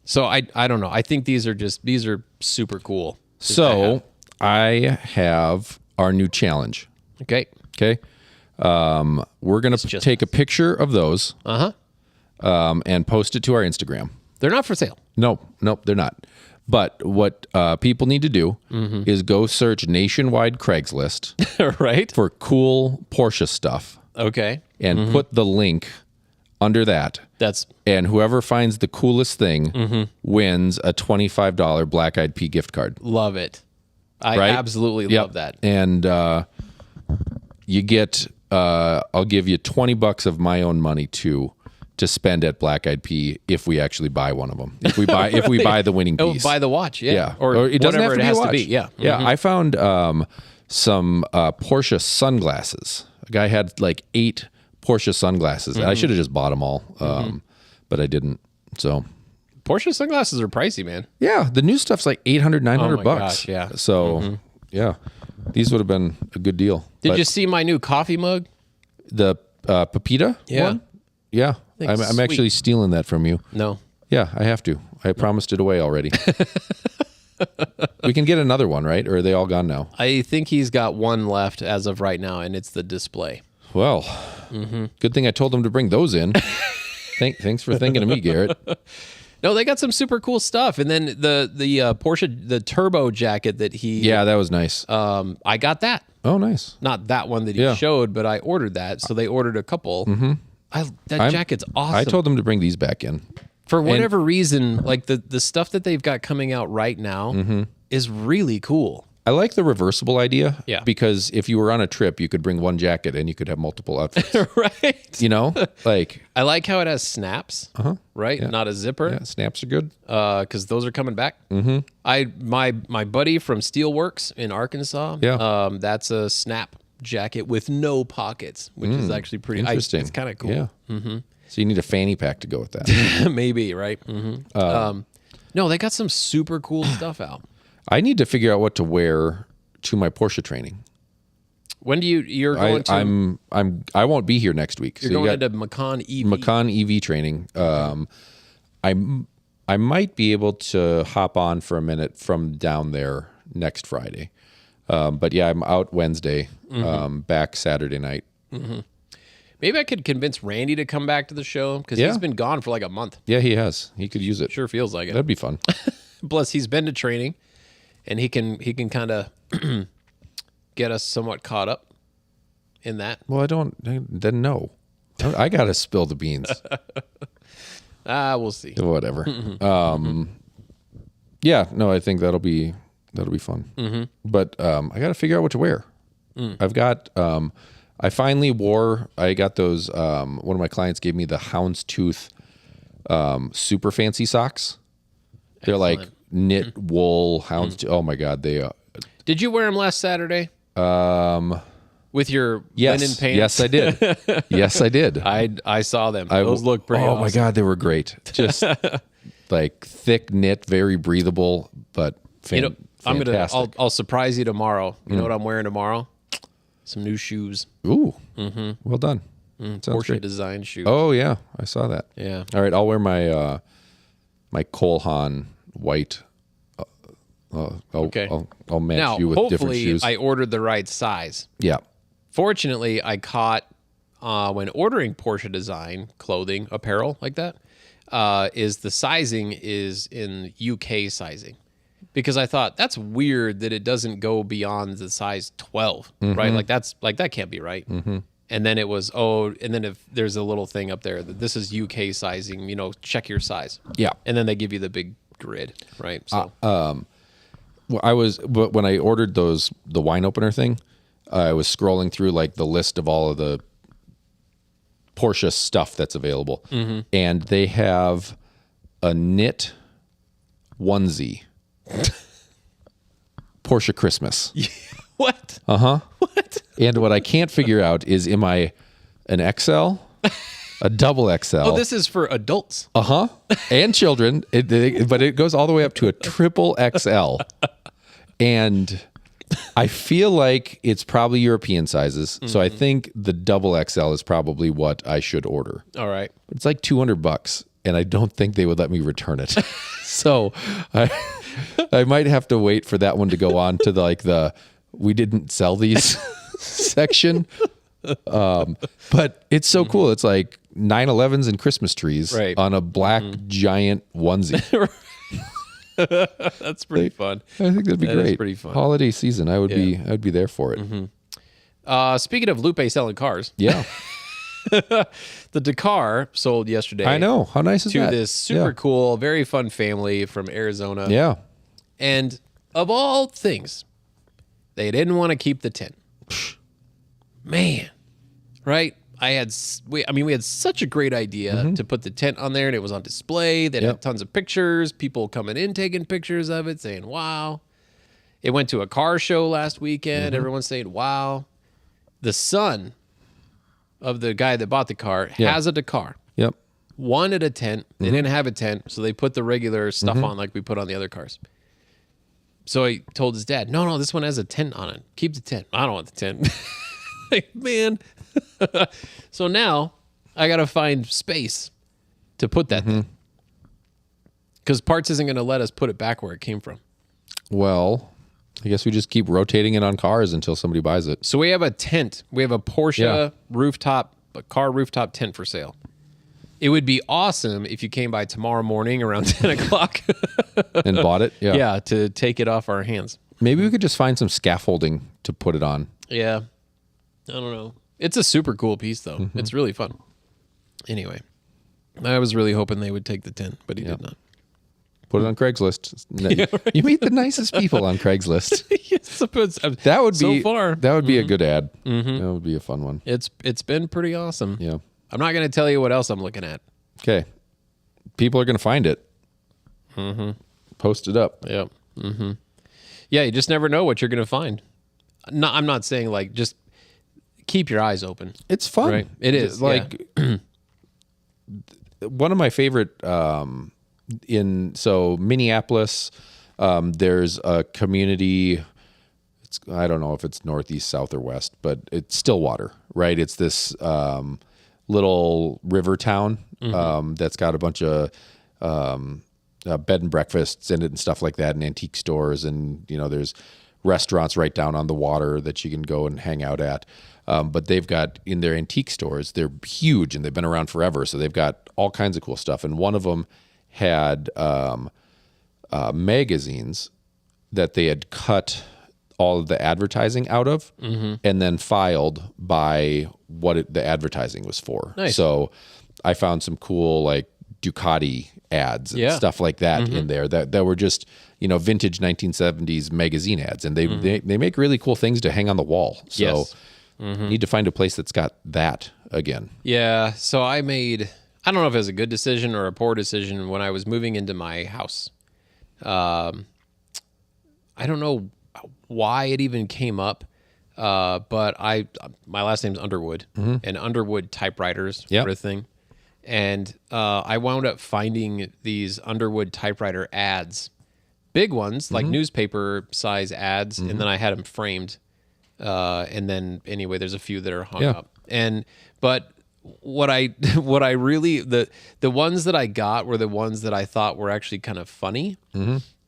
So I don't know. I think these are super cool. So I have our new challenge. Okay. We're going to take a picture of those and post it to our Instagram. They're not for sale. Nope, they're not. But what people need to do is go search nationwide Craigslist right, for cool Porsche stuff. Okay. And put the link under that. And whoever finds the coolest thing wins a $25 Black Eyed Pea gift card. Love it. I absolutely love that. And you get I'll give you $20 of my own money to spend at Black Eyed Pea if we actually buy one of them. If we buy if we buy the winning piece. Buy the watch, or it doesn't have to it be has a watch. to be. Yeah. I found some Porsche sunglasses. A guy had like 8 Porsche sunglasses. I should have just bought them all, but I didn't. So Porsche sunglasses are pricey, man. Yeah, the new stuff's like $800, $900 bucks. Gosh, yeah. So yeah, these would have been a good deal. Did you see my new coffee mug? The Pepita one? Yeah. I'm actually stealing that from you. No. Yeah, I have to. I promised it away already. We can get another one, right? Or are they all gone now? I think he's got one left as of right now, and it's the display. Well, good thing I told him to bring those in. Thanks for thinking of me, Garrett. No, they got some super cool stuff. And then the Porsche, the turbo jacket that he... Yeah, that was nice. I got that. Oh, nice. Not that one that he showed, but I ordered that. So they ordered a couple. That jacket's awesome. I told them to bring these back in. For whatever reason, like the stuff that they've got coming out right now is really cool. I like the reversible idea. Yeah. Because if you were on a trip, you could bring one jacket and you could have multiple outfits. Right. You know? Like I like how it has snaps. Right? Yeah. Not a zipper. Yeah, snaps are good. Because those are coming back. My buddy from Steelworks in Arkansas, that's a snap jacket with no pockets, which is actually pretty interesting. It's kind of cool. Yeah. So you need a fanny pack to go with that. Maybe, right? No, they got some super cool stuff out. I need to figure out what to wear to my Porsche training. When do you're going to? I won't be here next week. You're going into Macan EV. Macan EV training. I might be able to hop on for a minute from down there next Friday. But yeah, I'm out Wednesday, back Saturday night. Maybe I could convince Randy to come back to the show because he's been gone for like a month. Yeah, he has. He could use it. Sure feels like it. That'd be fun. Plus, he's been to training, and he can kind of get us somewhat caught up in that. Well, I didn't know. I got to spill the beans. We'll see. Whatever. Yeah, no, I think that'll be fun. But I got to figure out what to wear. I've got. I finally wore. I got those. One of my clients gave me the houndstooth super fancy socks. They're like knit wool houndstooth. Oh my god, they. Did you wear them last Saturday? With your linen pants? Yes, I did. Yes, I did. I saw them. Those look pretty awesome. Oh my god, they were great. Just like thick knit, very breathable, but fantastic. I'll surprise you tomorrow. You know what I'm wearing tomorrow? Some new shoes. Ooh, well done. Porsche great. design shoes. Oh yeah, I saw that. Yeah. All right, I'll wear my my Cole Haan white. Okay. I'll match Now, you with different hopefully, shoes. I ordered the right size. Yeah. Fortunately, I caught when ordering Porsche design clothing, apparel like that, is the sizing is in UK sizing. Because I thought that's weird that it doesn't go beyond the size 12, right? Like that can't be right. And then it was and then if there's a little thing up there that this is UK sizing, check your size. Yeah. And then they give you the big grid, right? So But when I ordered the wine opener thing, I was scrolling through like the list of all of the Porsche stuff that's available, and they have a knit onesie, Porsche Christmas. what? What? And what I can't figure out is, am I an XL, a double XL? Oh, this is for adults. And children, but it goes all the way up to a triple XL. And I feel like it's probably European sizes. So I think the double XL is probably what I should order. All right. It's like $200, and I don't think they would let me return it. So I might have to wait for that one to go on to the we didn't sell these section. But it's so cool. It's like 9/11s and Christmas trees on a black giant onesie. That's pretty fun. I think that'd be great. Is pretty fun. Holiday season, I'd be there for it. Speaking of Lupe selling cars, Yeah, the Dakar sold yesterday. I know. How nice is to that? this super cool, very fun family from Arizona. Yeah. And of all things, they didn't want to keep the tent. Man, right? We had such a great idea to put the tent on there, and it was on display. They had tons of pictures, people coming in taking pictures of it, saying wow. It went to a car show last weekend. Everyone's saying wow. The son of the guy that bought the car has a Dakar. Yep. Wanted a tent. They didn't have a tent, so they put the regular stuff on like we put on the other cars. So he told his dad, no, this one has a tent on it. Keep the tent. I don't want the tent. Like, man. So now I got to find space to put that thing. Because Parts isn't going to let us put it back where it came from. Well, I guess we just keep rotating it on cars until somebody buys it. So we have a tent. We have a Porsche car rooftop tent for sale. It would be awesome if you came by tomorrow morning around 10 o'clock. And bought it? Yeah. Yeah, to take it off our hands. Maybe we could just find some scaffolding to put it on. Yeah. I don't know. It's a super cool piece, though. It's really fun. Anyway, I was really hoping they would take the tent, but he did not. Put it on Craigslist. You meet the nicest people on Craigslist. That would be so far. That would be a good ad. That would be a fun one. It's been pretty awesome. Yeah. I'm not going to tell you what else I'm looking at. Okay. People are going to find it. Post it up. Yeah. Yeah, you just never know what you're going to find. No, I'm not saying like just keep your eyes open. It's fun. Right? It is. Like one of my favorite in Minneapolis, there's a community. I don't know if it's northeast, south, or west, but it's Stillwater, right? It's this little river town that's got a bunch of bed and breakfasts in it and stuff like that, and antique stores, and there's restaurants right down on the water that you can go and hang out at. But they've got in their antique stores, they're huge and they've been around forever, so they've got all kinds of cool stuff. And one of them had magazines that they had cut all of the advertising out of and then filed by what the advertising was for. Nice. So I found some cool like Ducati ads and Yeah. stuff like that in there that were just, vintage 1970s magazine ads. And they make really cool things to hang on the wall. So Yes. need to find a place that's got that again. Yeah. So I don't know if it was a good decision or a poor decision when I was moving into my house. I don't know why it even came up, but my last name's Underwood, and Underwood typewriters Yep. sort of thing. And I wound up finding these Underwood typewriter ads, big ones, like newspaper size ads, and then I had them framed. And then anyway, there's a few that are hung up. But what I really, the ones that I got were the ones that I thought were actually kind of funny.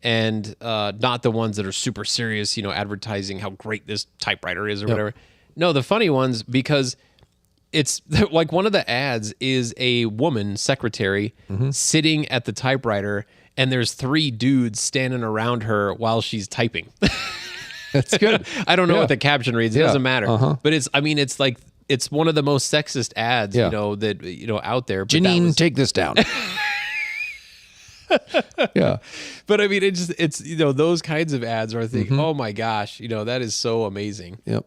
And not the ones that are super serious, advertising how great this typewriter is or whatever. No, the funny ones, because it's like one of the ads is a woman secretary sitting at the typewriter, and there's 3 dudes standing around her while she's typing. That's good. I don't know what the caption reads. It doesn't matter. But it's like, it's one of the most sexist ads, that, out there. But Janine, take this down. Yeah. But I mean, it's those kinds of ads where I think, oh my gosh, that is so amazing. Yep.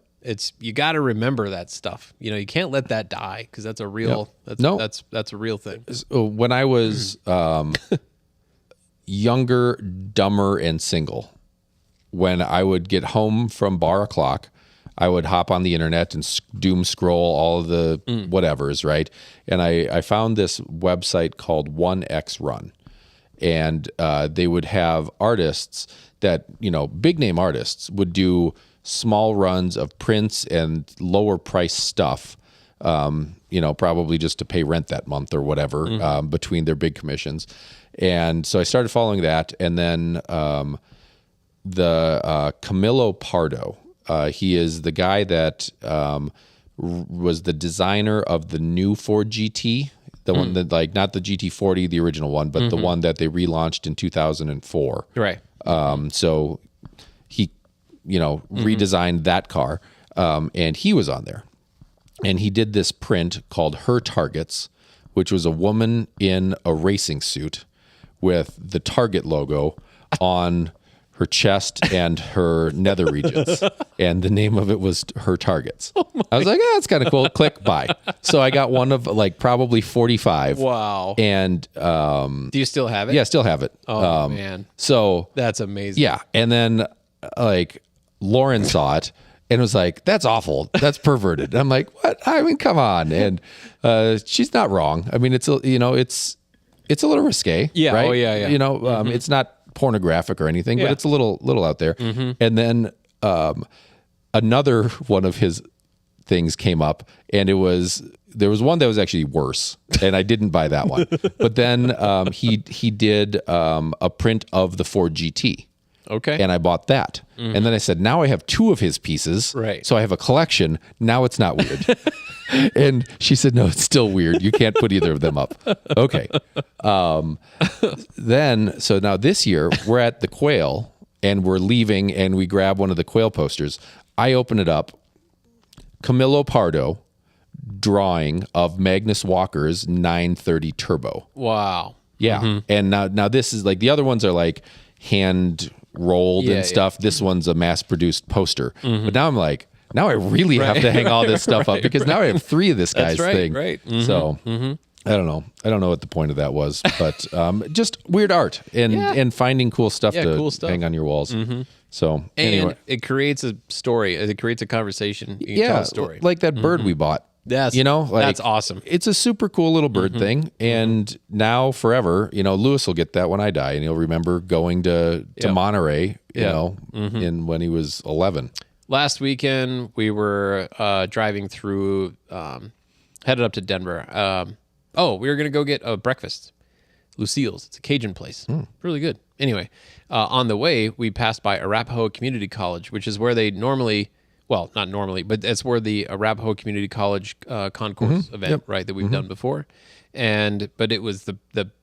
You got to remember that stuff. You can't let that die, because that's a real, that's a real thing. So when I was younger, dumber, and single, when I would get home from bar o'clock, I would hop on the internet and doom scroll all of the whatevers, right? And I found this website called 1X Run. And they would have artists that, big name artists would do small runs of prints and lower price stuff, probably just to pay rent that month or whatever, between their big commissions. And so I started following that. And then the Camilo Pardo, he is the guy that was the designer of the new Ford GT. The one that, like, not the GT40, the original one, but the one that they relaunched in 2004. Right. So he, redesigned that car, and he was on there. And he did this print called Her Targets, which was a woman in a racing suit with the Target logo on her chest and her nether regions. And the name of it was Her Targets. I was like, that's kind of cool. Click, buy. So I got one of probably 45. Wow. And do you still have it? yeah, I still have it. Oh, man. So That's amazing. yeah. And then Lauren saw it and was like, that's awful. That's perverted. And I'm like, what? I mean, come on. And she's not wrong. I mean, it's a little risque. Yeah. Right? Oh, yeah. It's not pornographic or anything, but it's a little out there. And then another one of his things came up, and there was one that was actually worse, and I didn't buy that one. But then he did a print of the Ford GT. Okay. And I bought that. And then I said, now I have 2 of his pieces. Right. So I have a collection. Now it's not weird. And she said, no, it's still weird. You can't put either of them up. Okay. So now this year we're at the Quail and we're leaving and we grab one of the Quail posters. I open it up. Camilo Pardo drawing of Magnus Walker's 930 Turbo. Wow. Yeah. And now this is the other ones are hand rolled and stuff. This one's a mass produced poster. But now I'm now I really have to hang all this stuff up because now I have 3 of this guy's thing. Right. So I don't know. I don't know what the point of that was, but just weird art and finding cool stuff to hang on your walls. So anyway, it creates a story. It creates a conversation. You can tell a story. like that bird we bought. Yes. That's awesome. It's a super cool little bird thing. And now forever, Lewis will get that when I die and he'll remember going to Monterey, in when he was 11. Last weekend, we were driving through, headed up to Denver. We were going to go get a breakfast. Lucille's. It's a Cajun place. Really good. Anyway, on the way, we passed by Arapahoe Community College, which is where they normally... Well, not normally, but that's where the Arapahoe Community College concourse event, right, that we've done before. But it was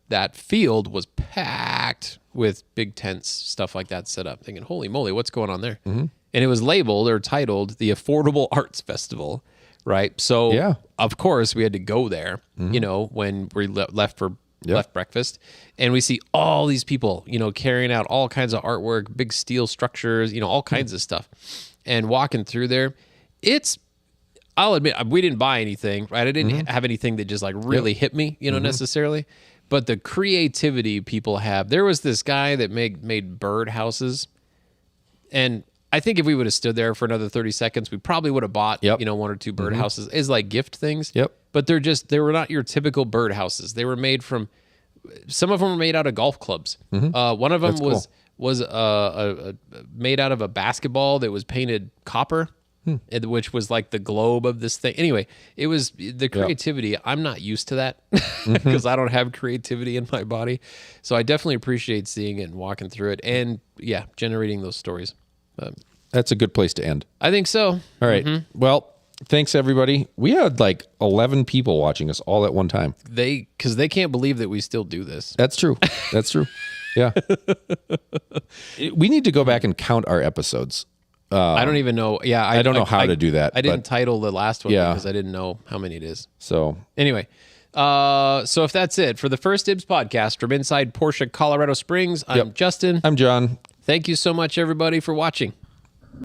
that field was packed with big tents, stuff like that set up. Thinking, holy moly, what's going on there? And it was labeled or titled the Affordable Arts Festival, right? So, of course, we had to go there, when we left for left breakfast, and we see all these people, carrying out all kinds of artwork, big steel structures, all kinds of stuff, and walking through there. I'll admit, we didn't buy anything, right? I didn't have anything that just like really hit me, necessarily. But the creativity people have. There was this guy that made bird houses, and I think if we would have stood there for another 30 seconds, we probably would have bought, 1 or 2 bird houses as like gift things. Yep. But they were not your typical bird houses. They were made from, some of them were made out of golf clubs. One of them was made out of a basketball that was painted copper. Which was like the globe of this thing. Anyway, it was the creativity. Yep. I'm not used to that because I don't have creativity in my body. So I definitely appreciate seeing it and walking through it and generating those stories. That's a good place to end. I think so. All right. Well, thanks everybody. We had like 11 people watching us all at one time. Because they can't believe that we still do this. That's true. That's true. Yeah. We need to go back and count our episodes. I don't even know. Yeah, I don't know how to do that. I didn't title the last one because I didn't know how many it is. So anyway, so if that's it for the First Dibs podcast from inside Porsche, Colorado Springs, I'm Justin. I'm John. Thank you so much, everybody, for watching.